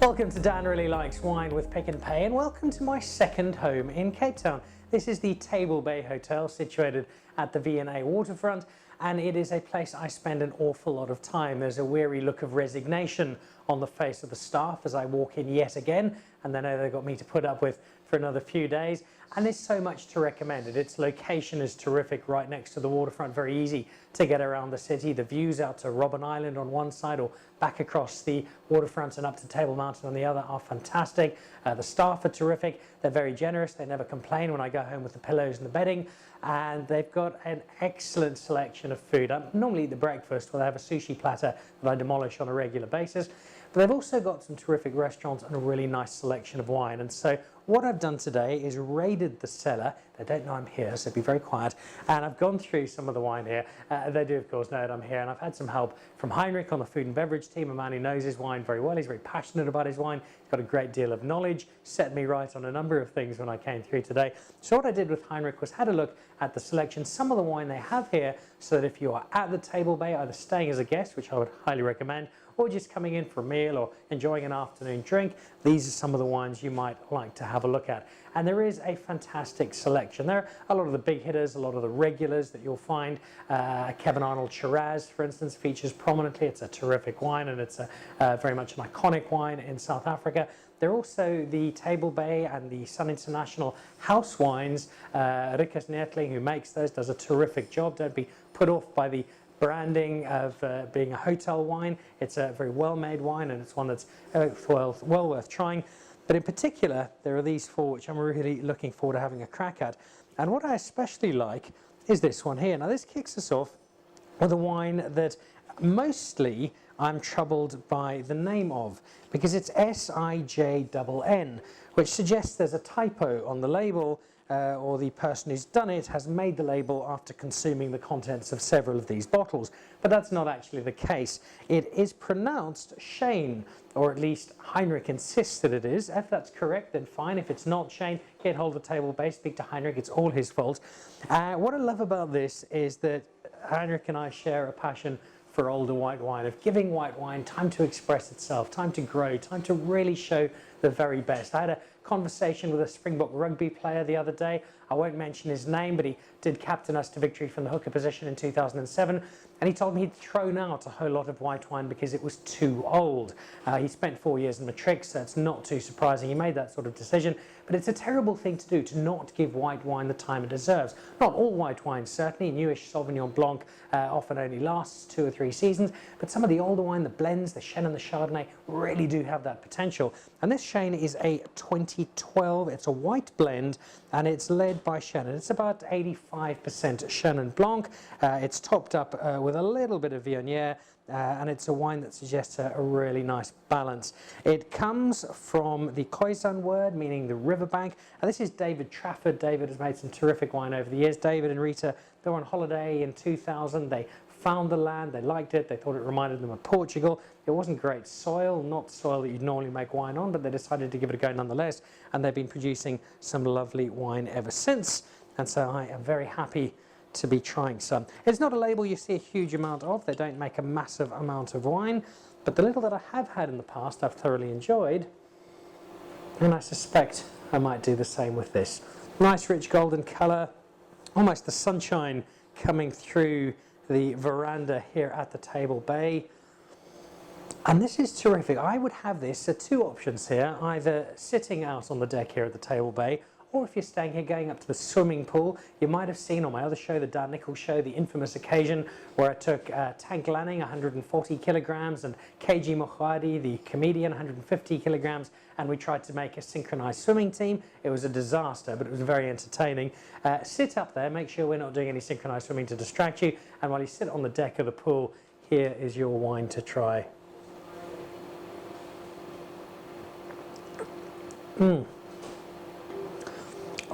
Welcome to Dan Really Likes Wine with Pick and Pay, and welcome to my second home in Cape Town. This is the Table Bay Hotel situated at the V&A Waterfront, and it is a place I spend an awful lot of time. There's a weary look of resignation on the face of the staff as I walk in yet again, and they know they've got me to put up with for another few days. And there's so much to recommend it. Its location is terrific, right next to the waterfront, very easy to get around the city. The views out to Robben Island on one side or back across the waterfront and up to Table Mountain on the other are fantastic. The staff are terrific. They're very generous. They never complain when I go home with the pillows and the bedding. And they've got an excellent selection of food. I normally eat the breakfast where they have a sushi platter that I demolish on a regular basis. But they've also got some terrific restaurants and a really nice selection of wine. And so what I've done today is raided the cellar. They don't know I'm here, so be very quiet. And I've gone through some of the wine here. They do, of course, know that I'm here. And I've had some help from Heinrich on the food and beverage team, a man who knows his wine very well. He's very passionate about his wine. He's got a great deal of knowledge, set me right on a number of things when I came through today. So what I did with Heinrich was had a look at the selection, some of the wine they have here, so that if you are at the Table Bay, either staying as a guest, which I would highly recommend, or just coming in for a meal or enjoying an afternoon drink, these are some of the wines you might like to have a look at. And there is a fantastic selection. There are a lot of the big hitters, a lot of the regulars that you'll find. Kevin Arnold Shiraz, for instance, features prominently. It's a terrific wine, and it's a very much an iconic wine in South Africa. There are also the Table Bay and the Sun International house wines. Rikus Neertling, who makes those, does a terrific job. Don't be put off by the branding of being a hotel wine. It's a very well-made wine, and it's one that's well worth trying. But in particular, there are these four which I'm really looking forward to having a crack at. And what I especially like is this one here. Now, this kicks us off with a wine that mostly I'm troubled by the name of, because it's S-I-J-N-N, which suggests there's a typo on the label, or the person who's done it has made the label after consuming the contents of several of these bottles. But that's not actually the case. It is pronounced Sjinn, or at least Heinrich insists that it is. If that's correct, then fine. If it's not Sjinn, get hold of the Table Bay, speak to Heinrich. It's all his fault. What I love about this is that Heinrich and I share a passion for older white wine, of giving white wine time to express itself, time to grow, time to really show the very best. I had a conversation with a Springbok rugby player the other day. I won't mention his name, but he did captain us to victory from the hooker position in 2007, and he told me he'd thrown out a whole lot of white wine because it was too old. He spent 4 years in matric, so it's not too surprising he made that sort of decision, but it's a terrible thing to do, to not give white wine the time it deserves. Not all white wines, certainly. Newish Sauvignon Blanc often only lasts 2 or 3 seasons, but some of the older wine, the blends, the Sjinn and the Chardonnay, really do have that potential. And this Sjinn is a 2012, it's a white blend, and it's led by Sjinn. It's about 85% Chenin Blanc. It's topped up with a little bit of Viognier, and it's a wine that suggests a really nice balance. It comes from the Khoisan word, meaning the riverbank, and this is David Trafford. David has made some terrific wine over the years. David and Rita, they were on holiday in 2000. They found the land, they liked it, they thought it reminded them of Portugal. It wasn't great soil, not soil that you'd normally make wine on, but they decided to give it a go nonetheless, and they've been producing some lovely wine ever since, and so I am very happy to be trying some. It's not a label you see a huge amount of. They don't make a massive amount of wine, but the little that I have had in the past I've thoroughly enjoyed, and I suspect I might do the same with this. Nice rich golden colour, almost the sunshine coming through the veranda here at the Table Bay. And this is terrific. I would have this, so 2 options here, either sitting out on the deck here at the Table Bay, or if you're staying here going up to the swimming pool. You might have seen on my other show, the Dan Nichols Show, the infamous occasion where I took Tank Lanning, 140 kilograms, and KG Mokhadi, the comedian, 150 kilograms, and we tried to make a synchronized swimming team. It was a disaster, but it was very entertaining. Sit up there, make sure we're not doing any synchronized swimming to distract you, and while you sit on the deck of the pool, here is your wine to try.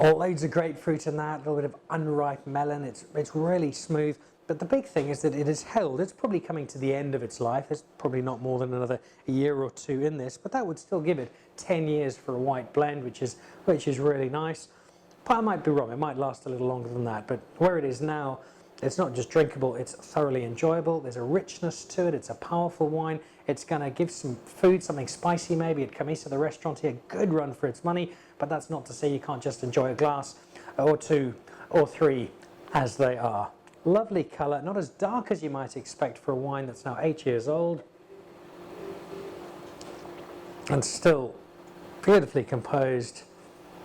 Loads of grapefruit in that, a little bit of unripe melon. It's really smooth. But the big thing is that it is held. It's probably coming to the end of its life. There's probably not more than another year or 2 in this, but that would still give it 10 years for a white blend, which is really nice. But I might be wrong. It might last a little longer than that. But where it is now, It's not just drinkable, it's thoroughly enjoyable. There's a richness to it. It's a powerful wine. It's going to give some food, something spicy maybe at Camisa, the restaurant here, good run for its money. But that's not to say you can't just enjoy a glass or two or three as they are. Lovely colour, not as dark as you might expect for a wine that's now 8 years old. And still beautifully composed,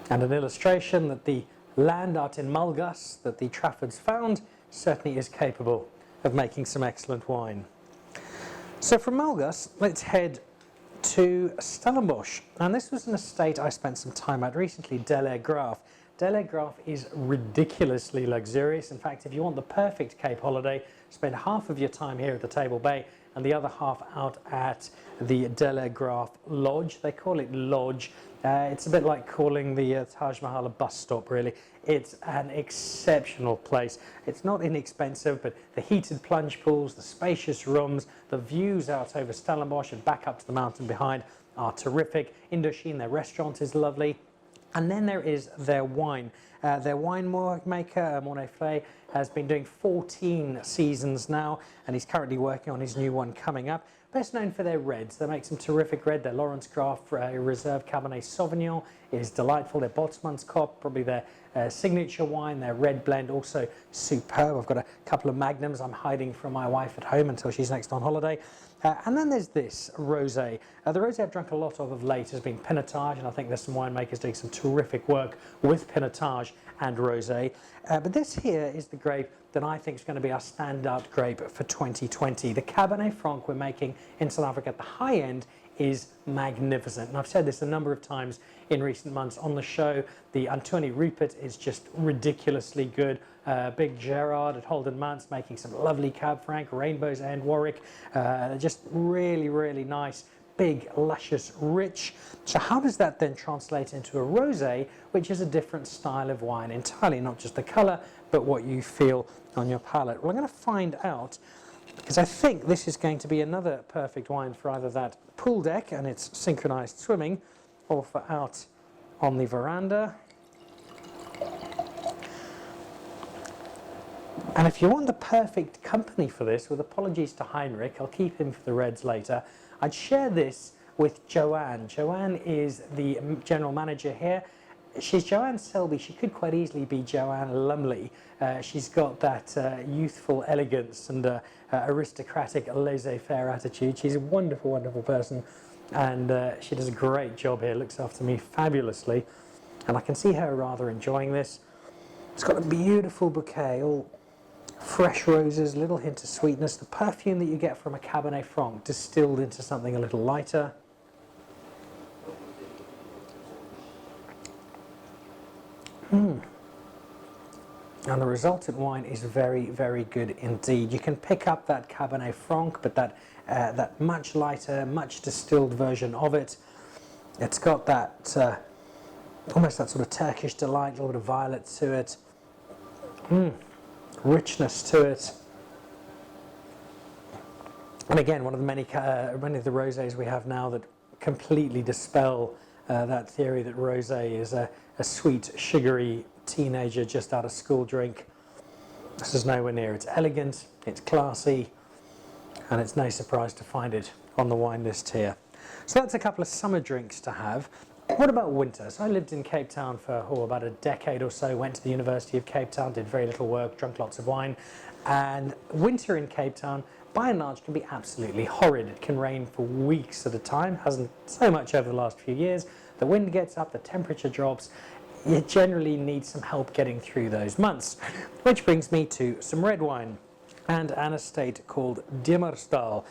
and an illustration that the land out in Mulgus that the Traffords found certainly is capable of making some excellent wine. So from Mulgus, let's head to Stellenbosch. And this was an estate I spent some time at recently, Delaire Graff. Delaire Graff is ridiculously luxurious. In fact, if you want the perfect Cape holiday, spend half of your time here at the Table Bay and the other half out at the Delaire Graff Lodge. They call it Lodge. It's a bit like calling the Taj Mahal a bus stop, really. It's an exceptional place. It's not inexpensive, but the heated plunge pools, the spacious rooms, the views out over Stellenbosch and back up to the mountain behind are terrific. Indochine, their restaurant, is lovely. And then there is their wine. Their wine maker, Mornay Flay, has been doing 14 seasons now, and he's currently working on his new one coming up. Best known for their reds. They make some terrific red. Their Lawrence Graff Reserve Cabernet Sauvignon is delightful. Their Botsman's Kop, probably their signature wine. Their red blend, also superb. I've got a couple of magnums I'm hiding from my wife at home until she's next on holiday. And then there's this rosé. The rosé I've drunk a lot of late has been Pinotage, and I think there's some winemakers doing some terrific work with Pinotage and rosé. But this here is the grape that I think is going to be our standout grape for 2020. The Cabernet Franc we're making in South Africa at the high end is magnificent. And I've said this a number of times in recent months on the show. The Antoine Rupert is just ridiculously good. Big Gerard at Holden Mance making some lovely Cab Franc, Rainbows and Warwick. Just really, really nice, big, luscious, rich. So how does that then translate into a rosé, which is a different style of wine entirely, not just the colour, but what you feel on your palate? Well, I'm going to find out, because I think this is going to be another perfect wine for either that pool deck and its synchronized swimming, or for out on the veranda. And if you want the perfect company for this, with apologies to Heinrich, I'll keep him for the reds later, I'd share this with Joanne. Joanne is the general manager here. She's Joanne Selby. She could quite easily be Joanne Lumley. She's got that youthful elegance and aristocratic laissez-faire attitude. She's a wonderful, wonderful person, and she does a great job here, looks after me fabulously, and I can see her rather enjoying this. It's got a beautiful bouquet, all fresh roses, a little hint of sweetness, the perfume that you get from a Cabernet Franc distilled into something a little lighter. And the resultant wine is very, very good indeed. You can pick up that Cabernet Franc, but that much lighter, much distilled version of it. It's got that almost that sort of Turkish delight, a little bit of violet to it. Richness to it. And again, one of the many of the rosés we have now that completely dispel that theory that rosé is a sweet, sugary teenager just out of school drink. This is nowhere near. It's elegant, it's classy, and it's no surprise to find it on the wine list here. So that's a couple of summer drinks to have. What about winter? So I lived in Cape Town for about a decade or so, went to the University of Cape Town, did very little work, drank lots of wine, and winter in Cape Town by and large can be absolutely horrid. It can rain for weeks at a time, hasn't so much over the last few years. The wind gets up, the temperature drops. You generally need some help getting through those months. Which brings me to some red wine and an estate called Diemersdal.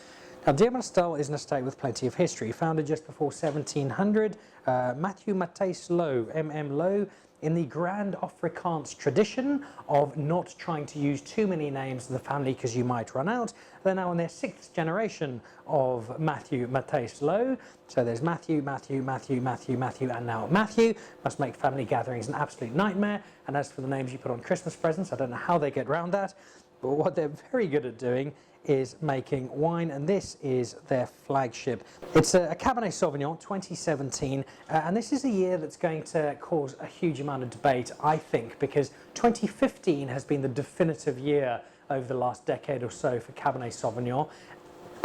Now, Diemersdal is an estate with plenty of history. Founded just before 1700, Matthew Matthijs Louw, MM Louw, in the Grand Afrikaans tradition of not trying to use too many names of the family because you might run out. They're now in their 6th generation of Matthew Matthijs Louw. So there's Matthew, Matthew, Matthew, Matthew, Matthew, and now Matthew. Must make family gatherings an absolute nightmare. And as for the names you put on Christmas presents, I don't know how they get round that. But what they're very good at doing is making wine, and this is their flagship. It's a Cabernet Sauvignon 2017, and this is a year that's going to cause a huge amount of debate, I think, because 2015 has been the definitive year over the last decade or so for Cabernet Sauvignon,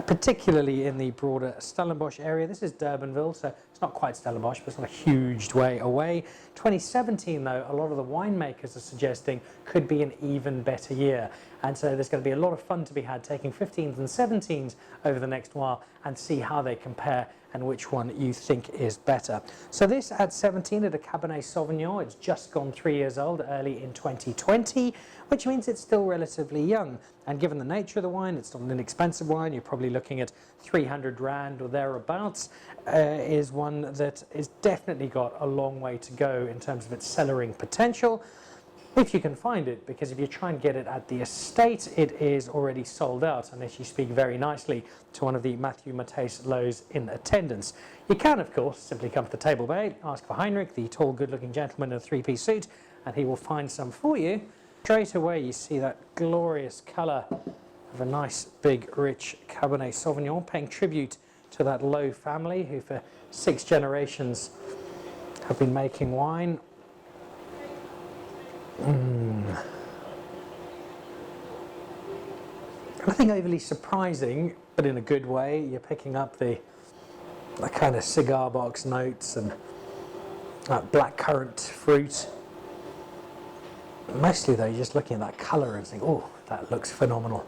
particularly in the broader Stellenbosch area. This is Durbanville, so it's not quite Stellenbosch, but it's not a huge way away. 2017, though, a lot of the winemakers are suggesting could be an even better year. And so there's going to be a lot of fun to be had taking 15s and 17s over the next while and see how they compare and which one you think is better. So this at 17 at a Cabernet Sauvignon, it's just gone 3 years old, early in 2020, which means it's still relatively young. And given the nature of the wine, it's not an inexpensive wine, you're probably looking at 300 Rand or thereabouts, is one that has definitely got a long way to go in terms of its cellaring potential, if you can find it, because if you try and get it at the estate, it is already sold out, unless you speak very nicely to one of the Matthew Matthijs in attendance. You can, of course, simply come to the table bay, ask for Heinrich, the tall, good-looking gentleman in a three-piece suit, and he will find some for you. Straight away, you see that glorious colour of a nice, big, rich Cabernet Sauvignon, paying tribute to that Louw family, who for 6 generations have been making wine. Nothing overly surprising, but in a good way. You're picking up the kind of cigar box notes and that blackcurrant fruit. Mostly though, you're just looking at that colour and think, oh, that looks phenomenal.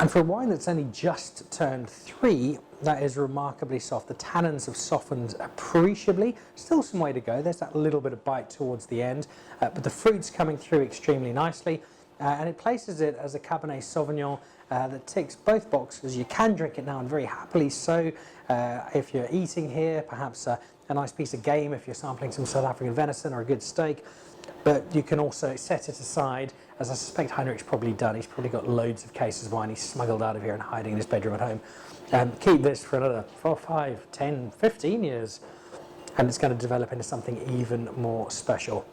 And for a wine that's only just turned 3, that is remarkably soft. The tannins have softened appreciably. Still some way to go. There's that little bit of bite towards the end, but the fruit's coming through extremely nicely, and it places it as a Cabernet Sauvignon that ticks both boxes. You can drink it now, and very happily so. If you're eating here, perhaps a nice piece of game if you're sampling some South African venison or a good steak. But you can also set it aside, as I suspect Heinrich's probably done. He's probably got loads of cases of wine he's smuggled out of here and hiding in his bedroom at home. Keep this for another 4, 5, 10, 15 years, and it's going to develop into something even more special.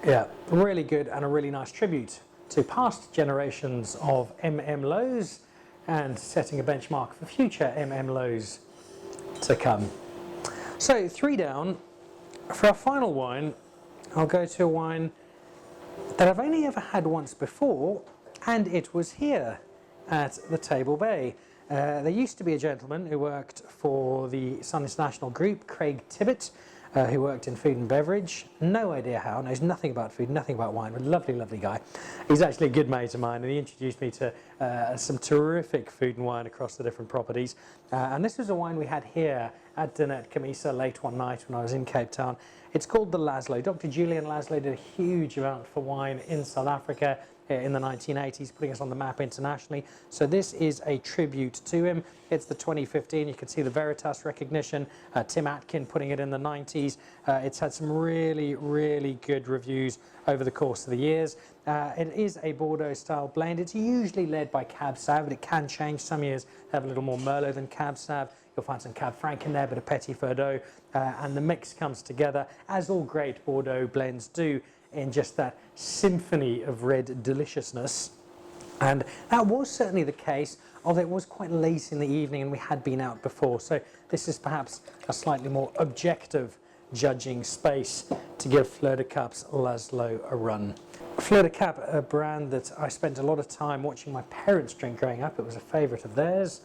Yeah, really good and a really nice tribute to past generations of MM Louws and setting a benchmark for future MM Louws to come. So 3 down. For our final wine, I'll go to a wine that I've only ever had once before, and it was here at the Table Bay. There used to be a gentleman who worked for the Sun International Group, Craig Tibbett, who worked in food and beverage. No idea how, knows nothing about food, nothing about wine, but lovely, lovely guy. He's actually a good mate of mine, and he introduced me to some terrific food and wine across the different properties. And this was a wine we had here at dinner at Camisa late one night when I was in Cape Town. It's called the Laszlo. Dr. Julian Laszlo did a huge amount for wine in South Africa in the 1980s, putting us on the map internationally. So this is a tribute to him. It's the 2015. You can see the Veritas recognition. Tim Atkin putting it in the 90s. It's had some really, really good reviews over the course of the years. It is a Bordeaux style blend. It's usually led by Cab Sav, but it can change. Some years they have a little more Merlot than Cab Sav. You'll find some Cab Franc in there, but a Petit Verdot, and the mix comes together, as all great Bordeaux blends do, in just that symphony of red deliciousness. And that was certainly the case, although it was quite late in the evening and we had been out before, so this is perhaps a slightly more objective judging space to give Fleur du Cap's Laszlo a run. Fleur du Cap, a brand that I spent a lot of time watching my parents drink growing up. It was a favourite of theirs.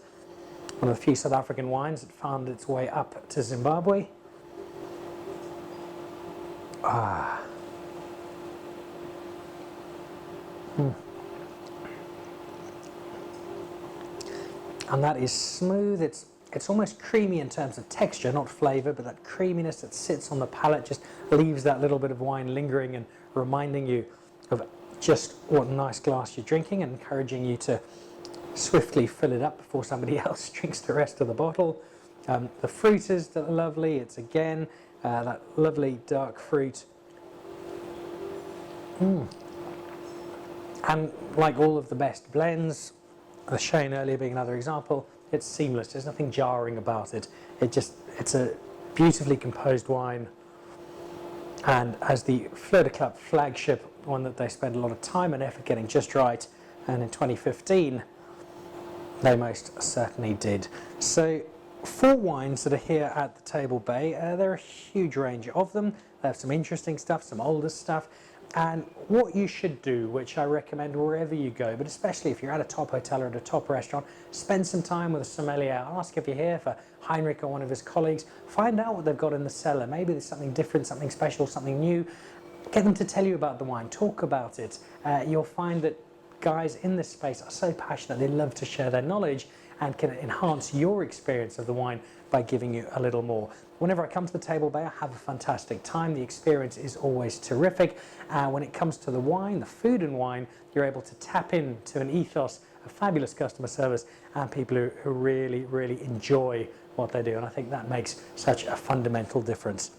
One of the few South African wines that found its way up to Zimbabwe. And that is smooth. It's almost creamy in terms of texture, not flavour, but that creaminess that sits on the palate just leaves that little bit of wine lingering and reminding you of just what nice glass you're drinking and encouraging you to swiftly fill it up before somebody else drinks the rest of the bottle. The fruit is lovely. It's again that lovely dark fruit. And like all of the best blends, the Sjinn earlier being another example, it's seamless. There's nothing jarring about it. It's a beautifully composed wine. And as the Fleur du Cap flagship, one that they spend a lot of time and effort getting just right, and in 2015, They most certainly did. So 4 wines that are here at the Table Bay. There are a huge range of them. They have some interesting stuff, some older stuff. And what you should do, which I recommend wherever you go, but especially if you're at a top hotel or at a top restaurant, spend some time with a sommelier. Ask if you're here for Heinrich or one of his colleagues. Find out what they've got in the cellar. Maybe there's something different, something special, something new. Get them to tell you about the wine. Talk about it. You'll find that guys in this space are so passionate. They love to share their knowledge and can enhance your experience of the wine by giving you a little more. Whenever I come to the Table Bay, I have a fantastic time. The experience is always terrific. When it comes to the wine, the food and wine, you're able to tap into an ethos of fabulous customer service and people who really, really enjoy what they do. And I think that makes such a fundamental difference.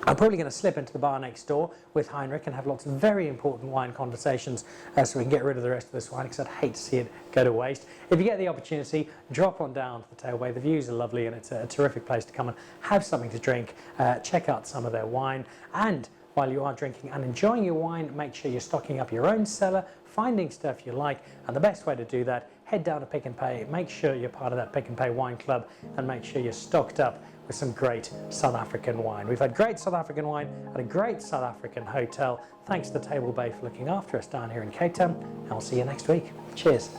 I'm probably going to slip into the bar next door with Heinrich and have lots of very important wine conversations so we can get rid of the rest of this wine, because I'd hate to see it go to waste. If you get the opportunity, drop on down to the Table Bay. The views are lovely and it's a terrific place to come and have something to drink, check out some of their wine, and while you are drinking and enjoying your wine, make sure you're stocking up your own cellar, finding stuff you like, and the best way to do that, head down to Pick n Pay, make sure you're part of that Pick n Pay wine club, and make sure you're stocked up with some great South African wine. We've had great South African wine at a great South African hotel. Thanks to the Table Bay for looking after us down here in Cape Town, and I'll see you next week. Cheers.